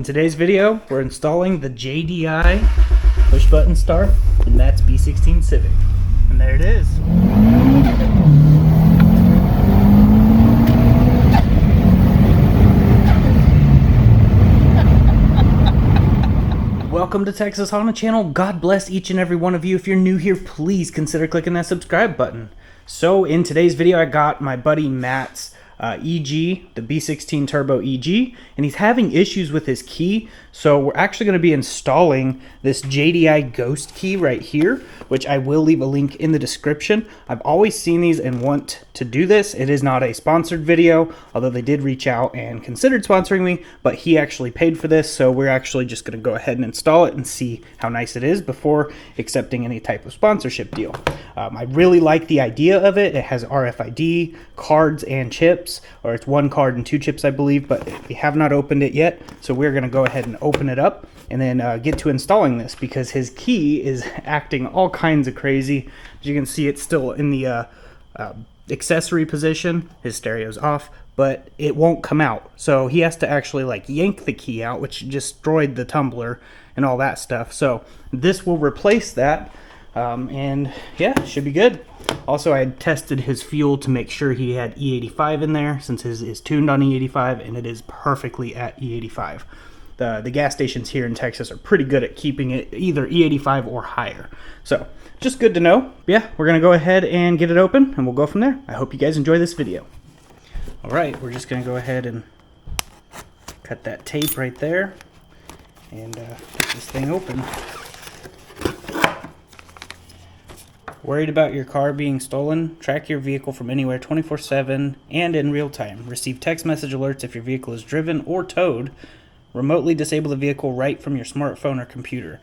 In today's video, we're installing the JDI push button start in Matt's B16 Civic. And there it is. Welcome to Texas Honda Channel. God bless each and every one of you. If you're new here, please consider clicking that subscribe button. So in today's video, I got my buddy Matt's EG, the B16 Turbo EG, and he's having issues with his key. So we're actually going to be installing this JDI Ghost key right here, which I will leave a link in the description. I've always seen these and want to do this. It is not a sponsored video, although they did reach out and considered sponsoring me, but he actually paid for this. So we're actually just going to go ahead and install it and see how nice it is before accepting any type of sponsorship deal. I really like the idea of it. It has RFID, cards, and chips, or it's one card and two chips, I believe, but we have not opened it yet. So we're going to go ahead and open it up and then get to installing this, because his key is acting all kinds of crazy. As you can see, it's still in the accessory position. His stereo's off, but it won't come out. So he has to actually like yank the key out, which destroyed the tumbler and all that stuff. So this will replace that. And yeah, should be good. Also, I had tested his fuel to make sure he had E85 in there, since his is tuned on E85, and it is perfectly at E85. The gas stations here in Texas are pretty good at keeping it either E85 or higher. So just good to know. Yeah, we're gonna go ahead and get it open and we'll go from there. I hope you guys enjoy this video. All right, we're just gonna go ahead and cut that tape right there and get this thing open. Worried about your car being stolen? Track your vehicle from anywhere 24/7 and in real time. Receive text message alerts if your vehicle is driven or towed. Remotely disable the vehicle right from your smartphone or computer.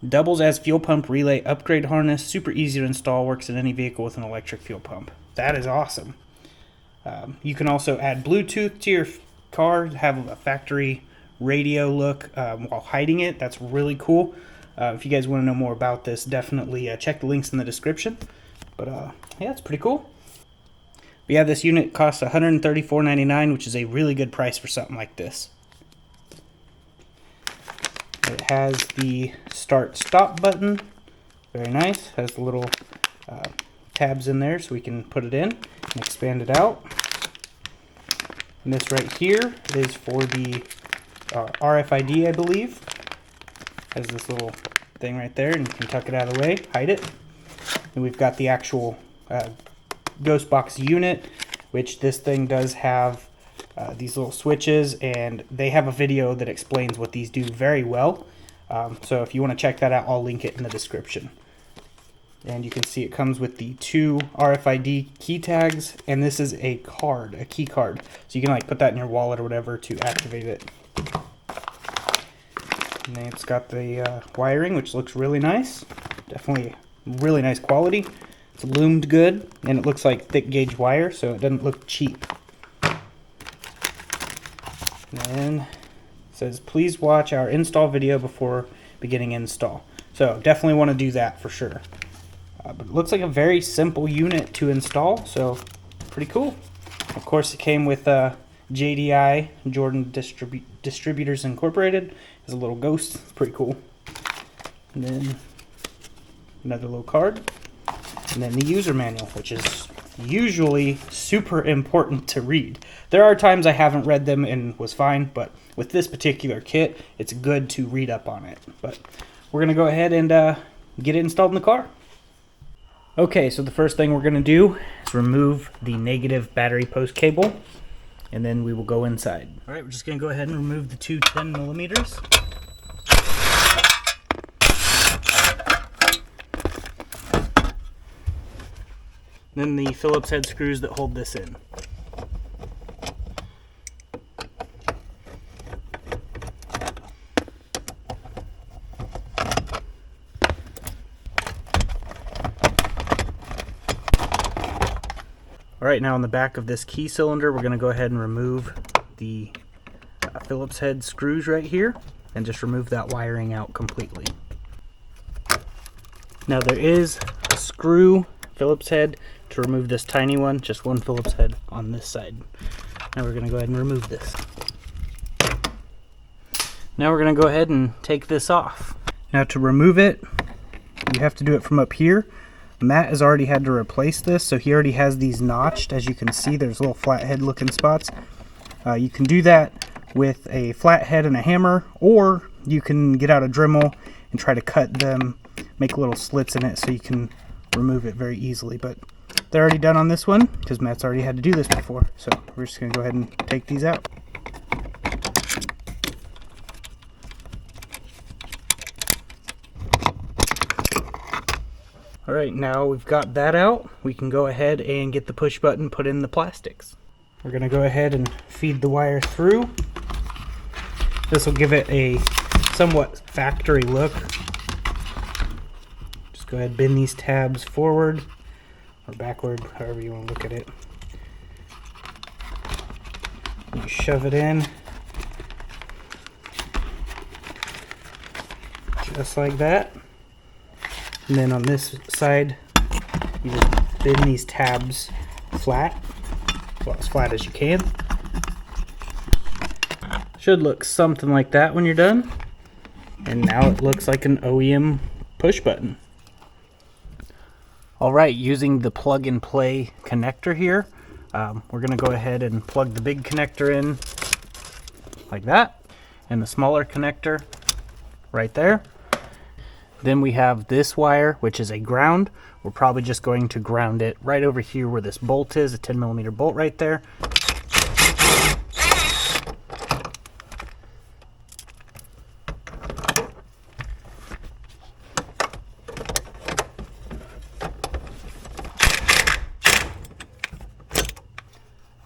Doubles as fuel pump relay upgrade harness. Super easy to install. Works in any vehicle with an electric fuel pump. That is awesome. You can also add Bluetooth to your car. Have a factory radio look while hiding it. That's really cool. If you guys want to know more about this, definitely check the links in the description. But yeah, it's pretty cool. But yeah, this unit costs $134.99, which is a really good price for something like this. It has the start-stop button. Very nice. Has the little tabs in there so we can put it in and expand it out. And this right here is for the RFID, I believe. Has this little thing right there, and you can tuck it out of the way, hide it. And we've got the actual Ghost Box unit, which this thing does have these little switches, and they have a video that explains what these do very well. So if you want to check that out, I'll link it in the description. And you can see it comes with the two RFID key tags, and this is a card, a key card. So you can like put that in your wallet or whatever to activate it. And then it's got the wiring, which looks really nice. Definitely really nice quality. It's loomed good, and it looks like thick gauge wire, so it doesn't look cheap. And then it says, please watch our install video before beginning install. So definitely want to do that for sure. But it looks like a very simple unit to install, so pretty cool. Of course, it came with JDI, Jordan Distributors Incorporated. Has a little ghost. It's pretty cool. And then another little card. And then the user manual, which is usually super important to read. There are times I haven't read them and was fine, but with this particular kit, it's good to read up on it. But we're going to go ahead and get it installed in the car. Okay, so the first thing we're going to do is remove the negative battery post cable, and then we will go inside. All right, we're just going to go ahead and remove the two 10 millimeters. Then the Phillips head screws that hold this in. Alright, now on the back of this key cylinder, we're going to go ahead and remove the Phillips head screws right here, and just remove that wiring out completely. Now there is a screw Phillips head to remove this tiny one, just one Phillips head on this side. Now we're going to go ahead and remove this. Now we're going to go ahead and take this off. Now to remove it, you have to do it from up here. Matt has already had to replace this, so he already has these notched. As you can see, there's little flathead looking spots. You can do that with a flathead and a hammer, or you can get out a Dremel and try to cut them, make little slits in it so you can remove it very easily. But they're already done on this one because Matt's already had to do this before. So we're just going to go ahead and take these out. Alright, now we've got that out, we can go ahead and get the push button put in the plastics. We're going to go ahead and feed the wire through. This will give it a somewhat factory look. Just go ahead and bend these tabs forward or backward, however you want to look at it. You shove it in. Just like that. And then on this side, you just bend these tabs flat, well, as flat as you can. Should look something like that when you're done. And now it looks like an OEM push button. Alright, using the plug and play connector here, we're going to go ahead and plug the big connector in like that, and the smaller connector right there. Then we have this wire, which is a ground. We're probably just going to ground it right over here where this bolt is, a 10mm bolt right there.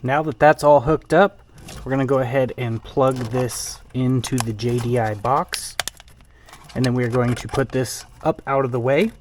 Now that that's all hooked up, we're going to go ahead and plug this into the JDI box. And then we're going to put this up out of the way.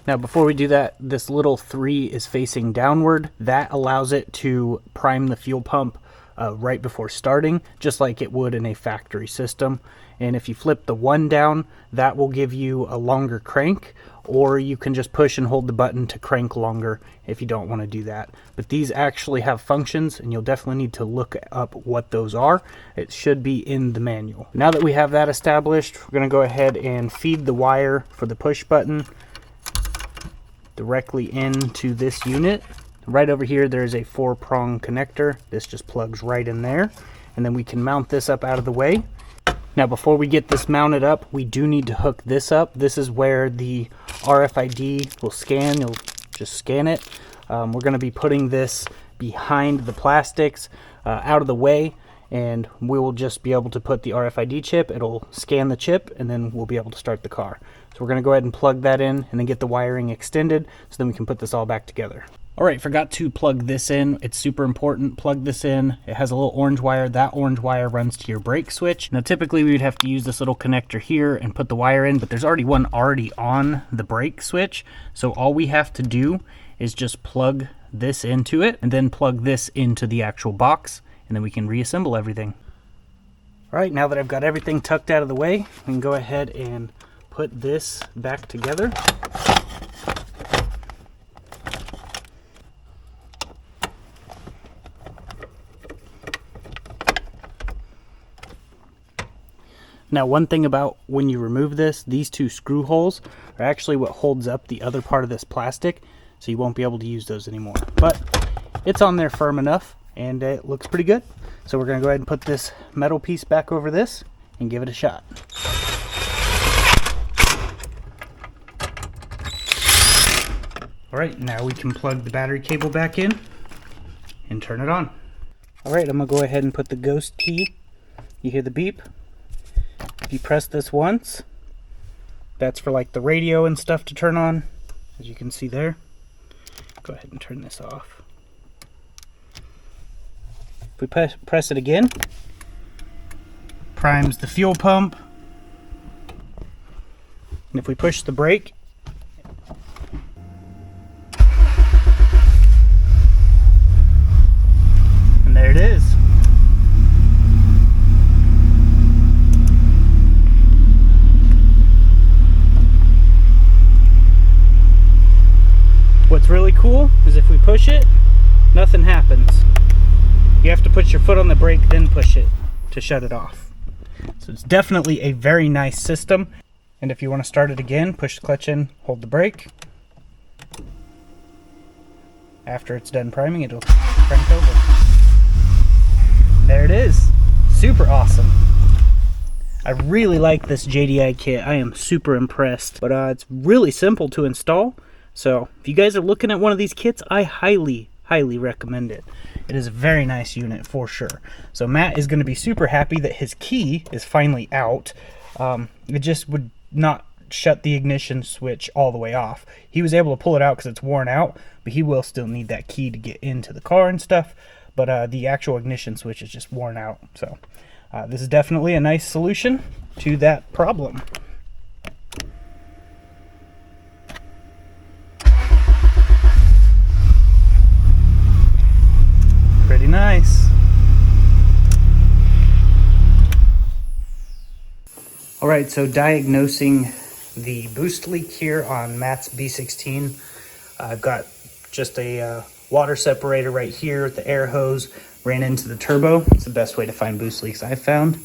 Now before we do that, this little 3 is facing downward. That allows it to prime the fuel pump right before starting, just like it would in a factory system. And if you flip the 1 down, that will give you a longer crank, or you can just push and hold the button to crank longer if you don't want to do that. But these actually have functions, and you'll definitely need to look up what those are. It should be in the manual. Now that we have that established, we're going to go ahead and feed the wire for the push button directly into this unit. Right over here there's a 4-prong connector. This just plugs right in there, and then we can mount this up out of the way. Now before we get this mounted up, we do need to hook this up. This is where the RFID will scan. You'll just scan it. We're going to be putting this behind the plastics, out of the way, and we will just be able to put the RFID chip. It'll scan the chip, and then we'll be able to start the car. So we're going to go ahead and plug that in and then get the wiring extended so then we can put this all back together. Alright, forgot to plug this in. It's super important. Plug this in. It has a little orange wire. That orange wire runs to your brake switch. Now typically we would have to use this little connector here and put the wire in, but there's already one on the brake switch. So all we have to do is just plug this into it and then plug this into the actual box, and then we can reassemble everything. Alright, now that I've got everything tucked out of the way, we can go ahead and put this back together. Now one thing about when you remove this, these 2 screw holes are actually what holds up the other part of this plastic, so you won't be able to use those anymore. But it's on there firm enough and it looks pretty good. So we're going to go ahead and put this metal piece back over this and give it a shot. Alright, now we can plug the battery cable back in and turn it on. Alright, I'm going to go ahead and put the ghost key. You hear the beep? If you press this once, that's for like the radio and stuff to turn on, as you can see there. Go ahead and turn this off. If we press it again, primes the fuel pump. And if we push the brake, and there it is. What's really cool is if we push it, nothing happens. You have to put your foot on the brake, then push it to shut it off. So it's definitely a very nice system. And if you want to start it again, push the clutch in, hold the brake. After it's done priming, it'll crank over. There it is. Super awesome. I really like this JDI kit. I am super impressed. But it's really simple to install. So if you guys are looking at one of these kits, I highly recommend it. It is a very nice unit for sure. So Matt is going to be super happy that his key is finally out. It just would not shut the ignition switch all the way off. He was able to pull it out because it's worn out, but he will still need that key to get into the car and stuff. But the actual ignition switch is just worn out. So this is definitely a nice solution to that problem. Pretty nice. All right, so diagnosing the boost leak here on Matt's B16. I've got just a water separator right here. The air hose ran into the turbo. It's the best way to find boost leaks I've found.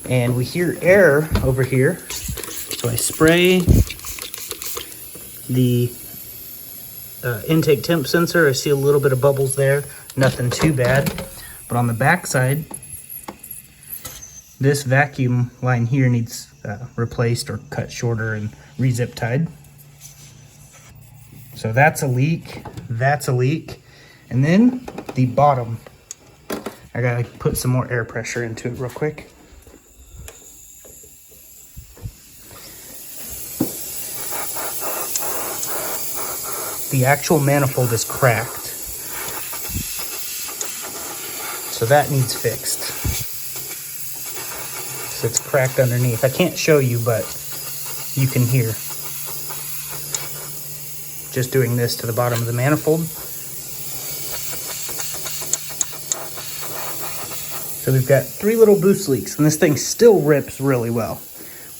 And we hear air over here. So I spray the intake temp sensor. I see a little bit of bubbles there. Nothing too bad. But on the back side, this vacuum line here needs replaced or cut shorter and re-zip tied. So that's a leak. That's a leak. And then the bottom, I gotta put some more air pressure into it real quick. The actual manifold is cracked. So that needs fixed. So it's cracked underneath. I can't show you, but you can hear. Just doing this to the bottom of the manifold. So we've got 3 little boost leaks, and this thing still rips really well.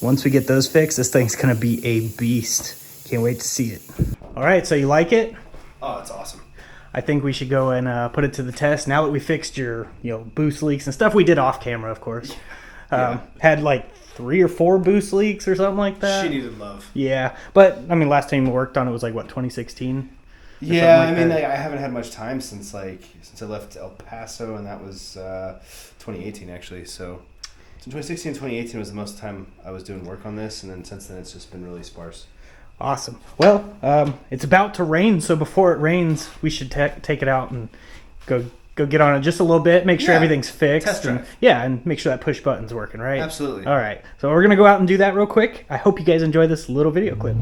Once we get those fixed, this thing's gonna be a beast. Can't wait to see it. All right, so you like it? Oh, it's awesome. I think we should go and put it to the test. Now that we fixed your boost leaks and stuff we did off camera, of course. Had like 3 or 4 boost leaks or something like that. She needed love. Yeah, but I mean, last time we worked on it was like what, 2016? Yeah, like I mean, I haven't had much time since I left El Paso, and that was 2018 actually. So 2016, 2018 was the most time I was doing work on this, and then since then it's just been really sparse. Awesome. Well, it's about to rain, so before it rains, we should take it out and go get on it just a little bit, make sure everything's fixed. Test drive. And make sure that push button's working, right? Absolutely. All right. So we're going to go out and do that real quick. I hope you guys enjoy this little video clip.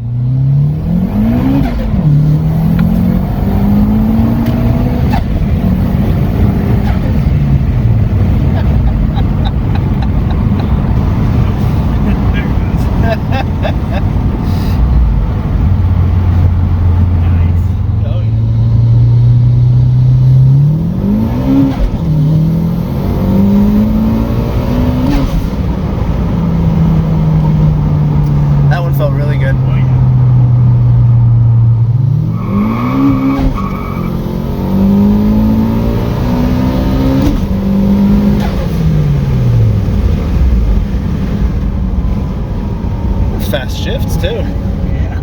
That one felt really good. Fast shifts too. Yeah.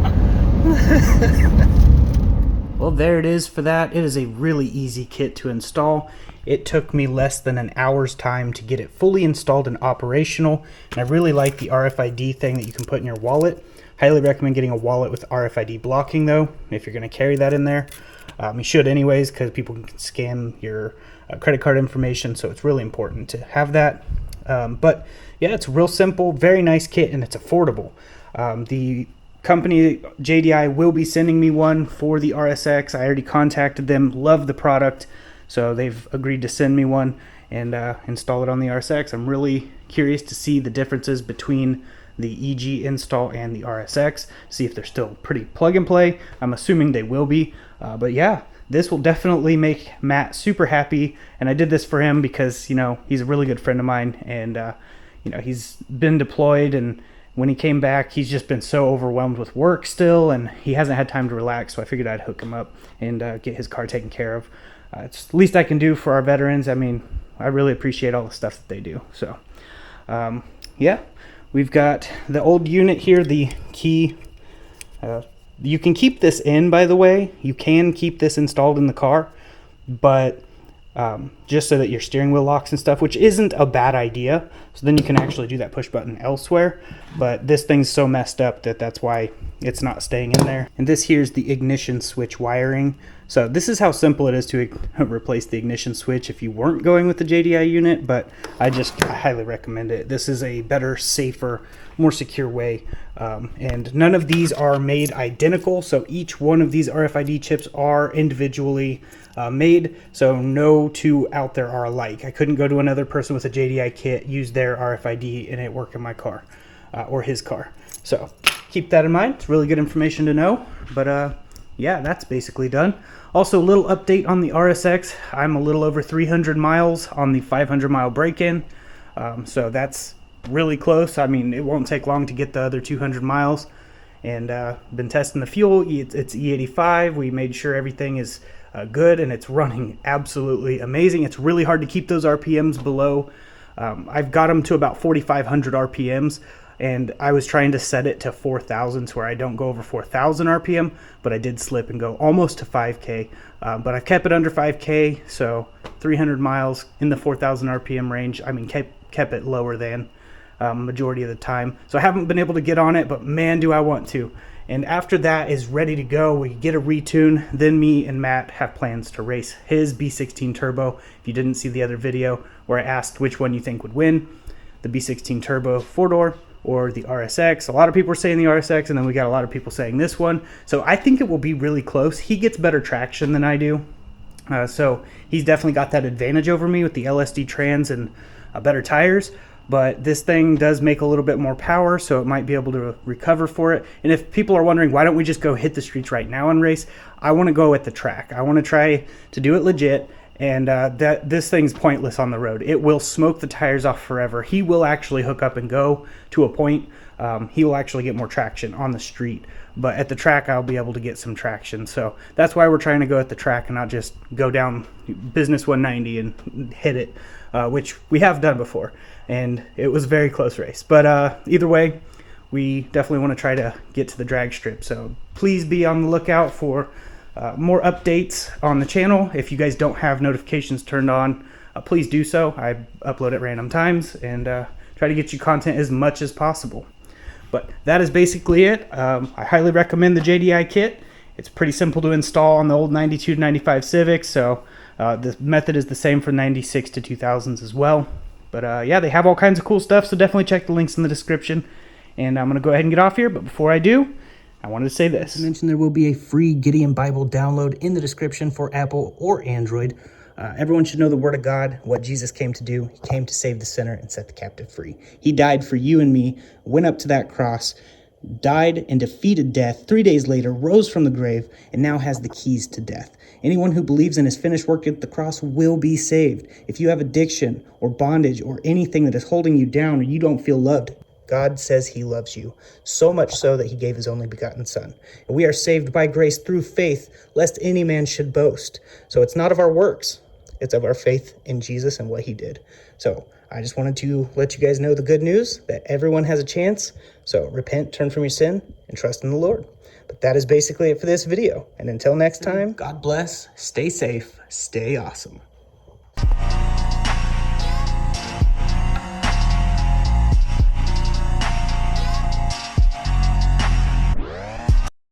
Well, there it is for that. It is a really easy kit to install. It took me less than an hour's time to get it fully installed and operational. And I really like the RFID thing that you can put in your wallet. Highly recommend getting a wallet with RFID blocking though, if you're going to carry that in there. You should anyways, because people can scan your credit card information, so it's really important to have that. But yeah, it's real simple, very nice kit, and it's affordable. The company JDI will be sending me one for the RSX. I already contacted them, love the product, so they've agreed to send me one and install it on the RSX. I'm really curious to see the differences between the EG install and the RSX, see if they're still pretty plug and play. I'm assuming they will be, but yeah, this will definitely make Matt super happy. And I did this for him because, you know, he's a really good friend of mine, and you know, he's been deployed, and when he came back, he's just been so overwhelmed with work still, and he hasn't had time to relax. So I figured I'd hook him up and get his car taken care of. It's the least I can do for our veterans. I mean, I really appreciate all the stuff that they do. So yeah, we've got the old unit here, the key. You can keep this in, by the way. You can keep this installed in the car, but just so that your steering wheel locks and stuff, which isn't a bad idea. So then you can actually do that push button elsewhere. But this thing's so messed up that that's why it's not staying in there. And this here's the ignition switch wiring. So this is how simple it is to replace the ignition switch if you weren't going with the JDI unit, but I highly recommend it. This is a better, safer, more secure way. And none of these are made identical. So each one of these RFID chips are individually made. So no two out there are alike. I couldn't go to another person with a JDI kit, use their RFID, and it work in my car or his car. So keep that in mind. It's really good information to know. But yeah, that's basically done. Also, a little update on the RSX. I'm a little over 300 miles on the 500-mile break-in. So that's really close. I mean, it won't take long to get the other 200 miles. And been testing the fuel. It's E85. We made sure everything is good, and it's running absolutely amazing. It's really hard to keep those RPMs below. I've got them to about 4,500 RPMs. And I was trying to set it to 4,000 where I don't go over 4,000 RPM, but I did slip and go almost to 5K. But I've kept it under 5K, so 300 miles in the 4,000 RPM range. I mean, kept it lower than majority of the time. So I haven't been able to get on it, but man, do I want to. And after that is ready to go, we get a retune. Then me and Matt have plans to race his B16 Turbo. If you didn't see the other video where I asked which one you think would win, the B16 Turbo 4-door or the RSX. A lot of people are saying the RSX, and then we got a lot of people saying this one. So I think it will be really close. He gets better traction than I do. So he's definitely got that advantage over me with the LSD trans and better tires. But this thing does make a little bit more power, so it might be able to recover for it. And if people are wondering, why don't we just go hit the streets right now and race? I want to go at the track. I want to try to do it legit. And this thing's pointless on the road. It will smoke the tires off forever. He will actually hook up and go to a point. He will actually get more traction on the street. But at the track, I'll be able to get some traction. So that's why we're trying to go at the track and not just go down Business 190 and hit it, which we have done before. And it was a very close race. But either way, we definitely want to try to get to the drag strip. So please be on the lookout for more updates on the channel. If you guys don't have notifications turned on, please do so. I upload at random times and try to get you content as much as possible. But that is basically it. I highly recommend the JDI kit. It's pretty simple to install on the old 92 to 95 Civic, so the method is the same for 96 to 2000s as well. But yeah, they have all kinds of cool stuff, so definitely check the links in the description. And I'm going to go ahead and get off here, but before I do, I wanted to say this. I mentioned there will be a free Gideon Bible download in the description for Apple or Android. Everyone should know the Word of God, what Jesus came to do. He came to save the sinner and set the captive free. He died for you and me, went up to that cross, died and defeated death, 3 days later, rose from the grave, and now has the keys to death. Anyone who believes in his finished work at the cross will be saved. If you have addiction or bondage or anything that is holding you down or you don't feel loved, God says he loves you, so much so that he gave his only begotten son. And we are saved by grace through faith, lest any man should boast. So it's not of our works, it's of our faith in Jesus and what he did. So I just wanted to let you guys know the good news, that everyone has a chance. So repent, turn from your sin, and trust in the Lord. But that is basically it for this video. And until next time, God bless, stay safe, stay awesome.